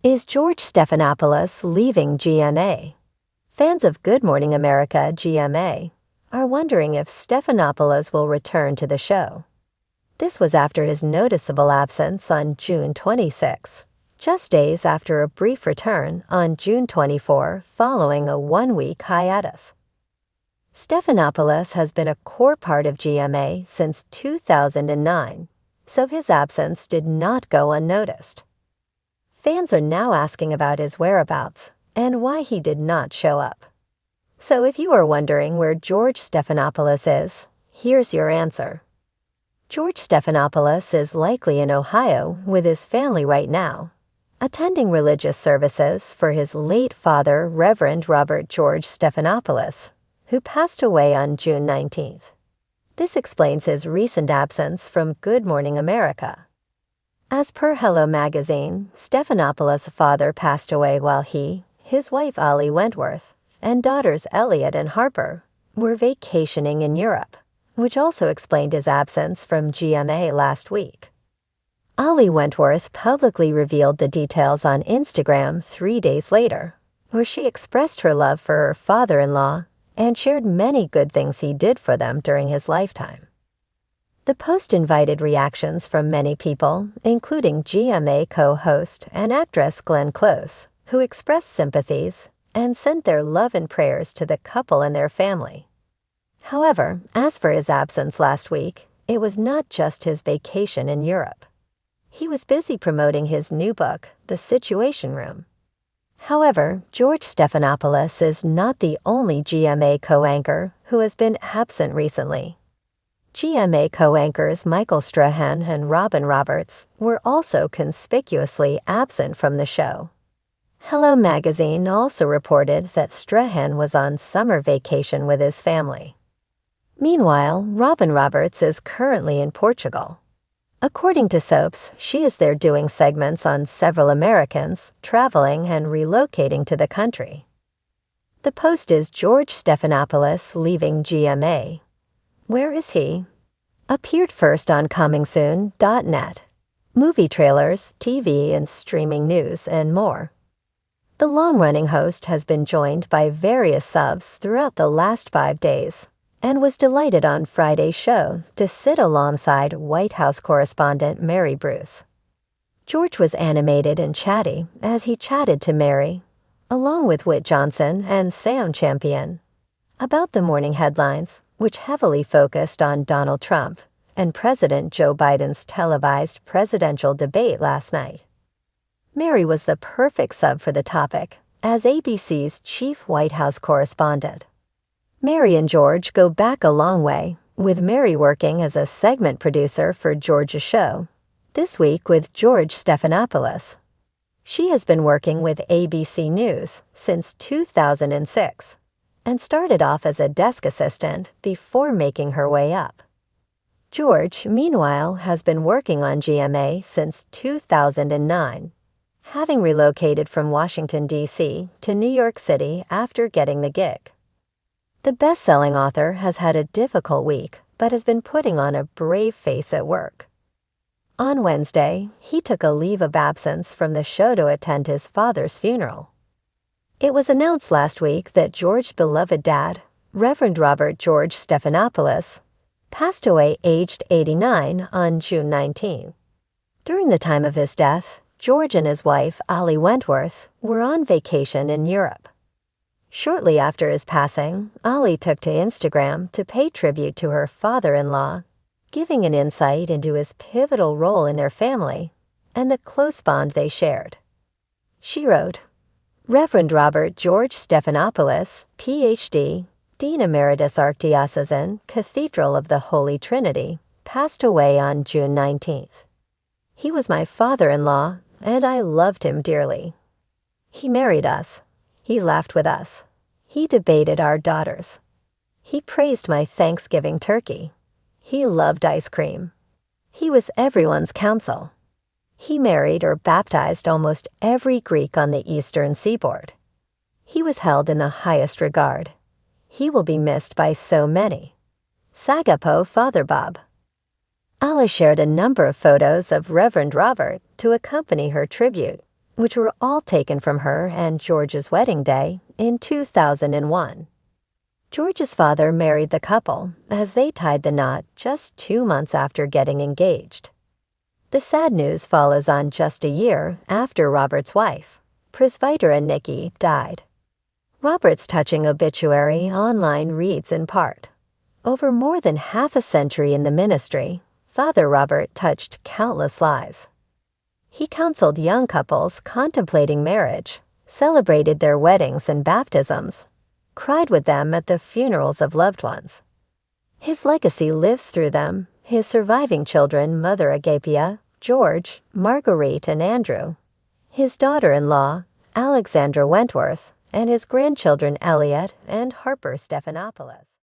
Is George Stephanopoulos leaving GMA? Fans of Good Morning America (GMA) are wondering if Stephanopoulos will return to the show. This was after his noticeable absence on June 26, just days after a brief return on June 24 following a one-week hiatus. Stephanopoulos has been a core part of GMA since 2009, so his absence did not go unnoticed. Fans are now asking about his whereabouts and why he did not show up. So if you are wondering where George Stephanopoulos is, here's your answer. George Stephanopoulos is likely in Ohio with his family right now, attending religious services for his late father, Reverend Robert George Stephanopoulos, who passed away on June 19th. This explains his recent absence from Good Morning America. As per Hello magazine, Stephanopoulos' father passed away while he, his wife Ollie Wentworth, and daughters Elliot and Harper were vacationing in Europe, which also explained his absence from GMA last week. Ollie Wentworth publicly revealed the details on Instagram 3 days later, where she expressed her love for her father-in-law and shared many good things he did for them during his lifetime. The post invited reactions from many people, including GMA co-host and actress Glenn Close, who expressed sympathies and sent their love and prayers to the couple and their family. However, as for his absence last week, it was not just his vacation in Europe. He was busy promoting his new book, The Situation Room. However, George Stephanopoulos is not the only GMA co-anchor who has been absent recently. GMA co-anchors Michael Strahan and Robin Roberts were also conspicuously absent from the show. Hello magazine also reported that Strahan was on summer vacation with his family. Meanwhile, Robin Roberts is currently in Portugal. According to soaps, she is there doing segments on several Americans traveling and relocating to the country. The post is George Stephanopoulos leaving GMA. Where is he? Appeared first on comingsoon.net. Movie trailers, TV and streaming news, and more. The long-running host has been joined by various subs throughout the last 5 days and was delighted on Friday's show to sit alongside White House correspondent Mary Bruce. George was animated and chatty as he chatted to Mary, along with Whit Johnson and Sam Champion, about the morning headlines, which heavily focused on Donald Trump and President Joe Biden's televised presidential debate last night. Mary was the perfect sub for the topic as ABC's chief White House correspondent. Mary and George go back a long way, with Mary working as a segment producer for George's show, this week with George Stephanopoulos. She has been working with ABC News since 2006 and started off as a desk assistant before making her way up. George, meanwhile, has been working on GMA since 2009, having relocated from Washington, D.C. to New York City after getting the gig. The best-selling author has had a difficult week but has been putting on a brave face at work. On Wednesday, he took a leave of absence from the show to attend his father's funeral. It was announced last week that George's beloved dad, Reverend Robert George Stephanopoulos, passed away aged 89 on June 19. During the time of his death, George and his wife, Ollie Wentworth, were on vacation in Europe. Shortly after his passing, Ollie took to Instagram to pay tribute to her father-in-law, giving an insight into his pivotal role in their family and the close bond they shared. She wrote, Reverend Robert George Stephanopoulos, Ph.D., Dean Emeritus Archdiocesan, Cathedral of the Holy Trinity, passed away on June 19th. He was my father-in-law, and I loved him dearly. He married us. He laughed with us. He debated our daughters. He praised my Thanksgiving turkey. He loved ice cream. He was everyone's counsel. He married or baptized almost every Greek on the eastern seaboard. He was held in the highest regard. He will be missed by so many. Sagapo Father Bob. Alice shared a number of photos of Reverend Robert to accompany her tribute, which were all taken from her and George's wedding day in 2001. George's father married the couple as they tied the knot just 2 months after getting engaged. The sad news follows on just a year after Robert's wife, Presbytera Nikki, died. Robert's touching obituary online reads in part, "Over more than half a century in the ministry, Father Robert touched countless lives. He counseled young couples contemplating marriage, celebrated their weddings and baptisms, cried with them at the funerals of loved ones. His legacy lives through them, his surviving children, Mother Agapia, George, Marguerite, and Andrew, his daughter-in-law, Alexandra Wentworth, and his grandchildren Elliot and Harper Stephanopoulos."